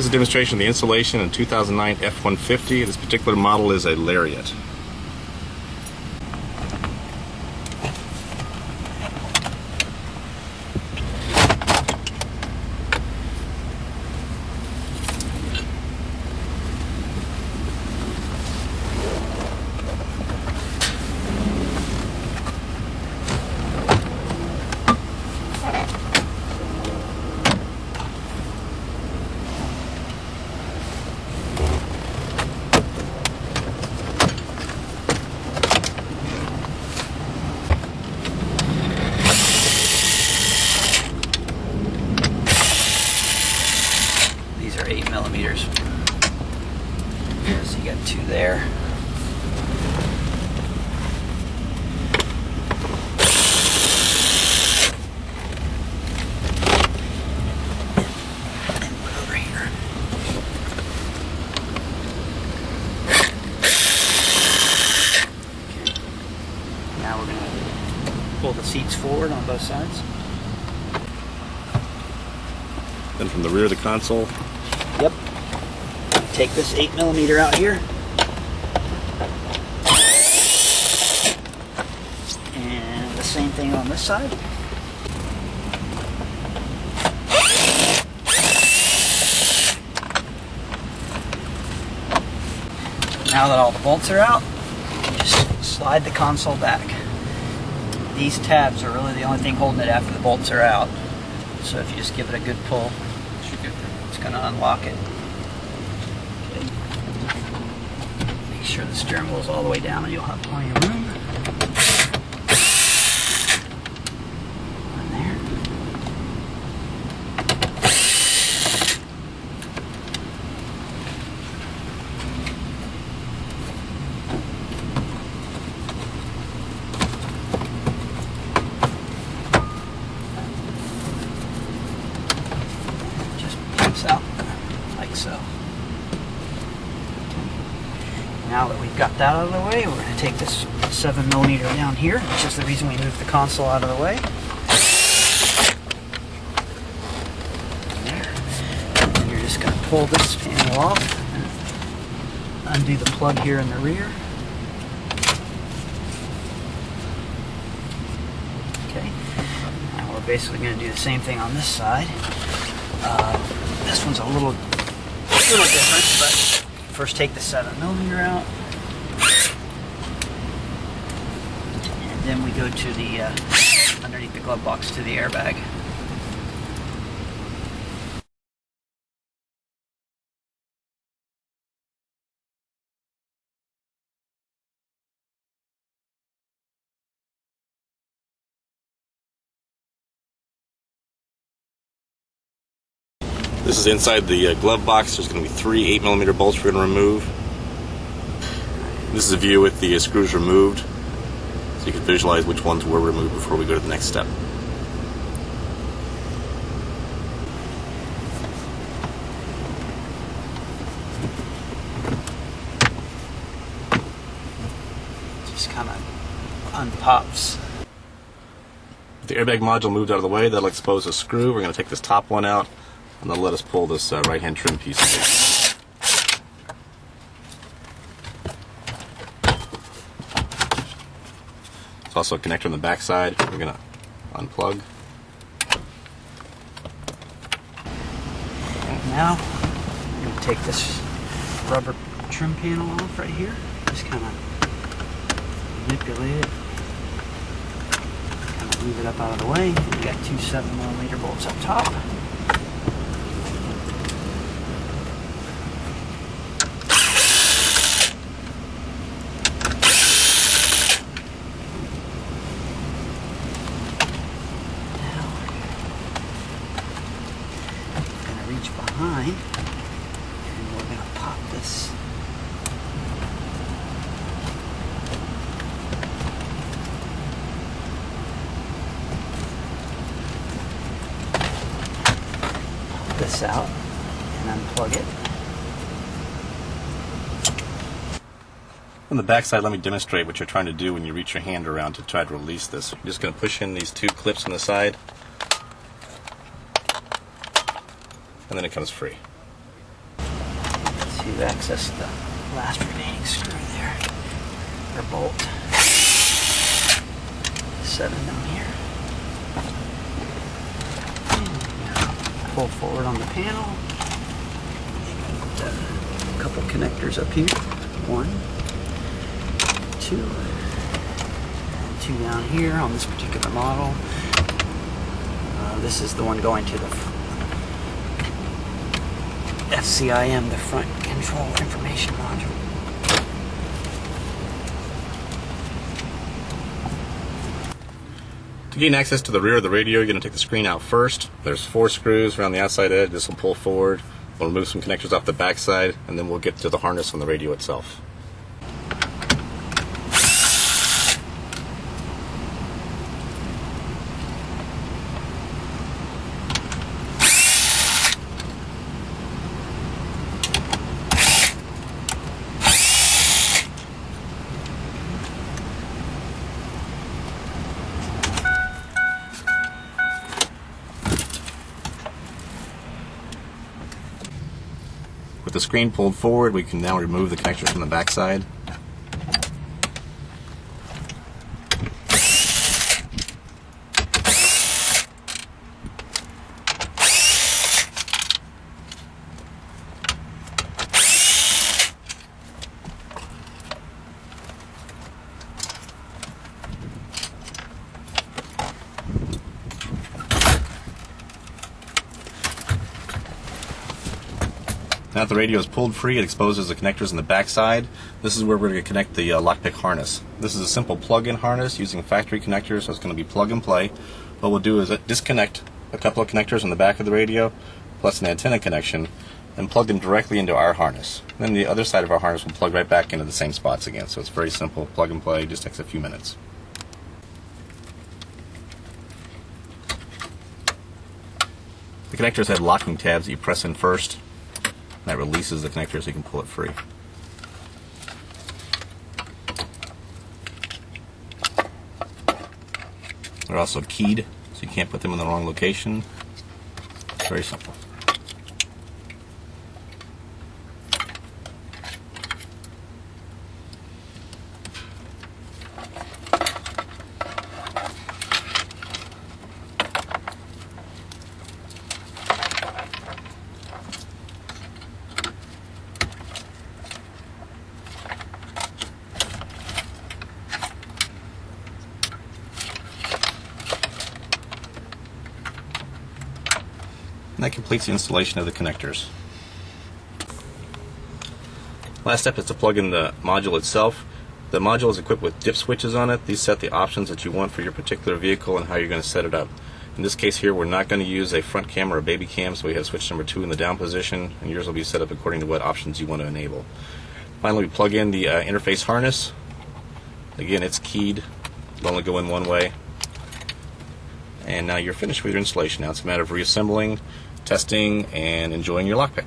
This is a demonstration of the installation in 2009 F150. This particular model is a Lariat. These are 8mm. So you got two there. And one over here. Okay. Now we're going to pull the seats forward on both sides. Then from the rear of the console. Yep. Take this 8mm out here. And the same thing on this side. Now that all the bolts are out, just slide the console back. These tabs are really the only thing holding it after the bolts are out. So if you just give it a good pull, it's going to unlock it. Okay. Make sure the steering wheel is all the way down and you'll have plenty of room. One there. Out like so. Now that we've got that out of the way, we're going to take this 7mm down here, which is the reason we moved the console out of the way. There. And you're just going to pull this panel off and undo the plug here in the rear. Okay. Now we're basically going to do the same thing on this side. This one's a little different, but first take the 7mm out, and then we go to the underneath the glove box to the airbag. This is inside the glove box. There's going to be 3 8mm bolts we're going to remove. This is a view with the screws removed, so you can visualize which ones were removed before we go to the next step. Just kind of unpops. With the airbag module moved out of the way, that'll expose a screw. We're going to take this top one out, and they'll let us pull this right-hand trim piece away. There's also a connector on the back side. We're going to unplug. Now, I'm going to take this rubber trim panel off right here. Just kind of manipulate it. Kind of move it up out of the way. We got 2 7mm bolts up top. Reach behind, and we're going to pop this out and unplug it. On the back side, let me demonstrate what you're trying to do when you reach your hand around to try to release this. You're just going to push in these 2 clips on the side, and then it comes free. do access the last remaining screw there, or bolt. 7 down here. And pull forward on the panel. Got a couple connectors up here. 1, 2, and 2 down here on this particular model. This is the one going to the FCIM, the front control information module. To gain access to the rear of the radio, you're going to take the screen out first. There's 4 screws around the outside edge. This will pull forward. We'll remove some connectors off the back side, and then we'll get to the harness on the radio itself. With the screen pulled forward, we can now remove the connectors from the back side. Now that the radio is pulled free, it exposes the connectors in the back side. This is where we're going to connect the Lockpick harness. This is a simple plug-in harness using factory connectors, so it's going to be plug and play. What we'll do is disconnect a couple of connectors on the back of the radio, plus an antenna connection, and plug them directly into our harness. Then the other side of our harness will plug right back into the same spots again. So it's very simple, plug and play, just takes a few minutes. The connectors have locking tabs that you press in first. That releases the connector so you can pull it free. They're also keyed, so you can't put them in the wrong location. Very simple. And that completes the installation of the connectors. Last step is to plug in the module itself. The module is equipped with dip switches on it. These set the options that you want for your particular vehicle and how you're going to set it up. In this case here, we're not going to use a front cam or a baby cam, so we have switch number 2 in the down position, and yours will be set up according to what options you want to enable. Finally, we plug in the interface harness. Again, it's keyed. It'll only go in one way. And now you're finished with your installation. Now it's a matter of reassembling, testing, and enjoying your Lockpick.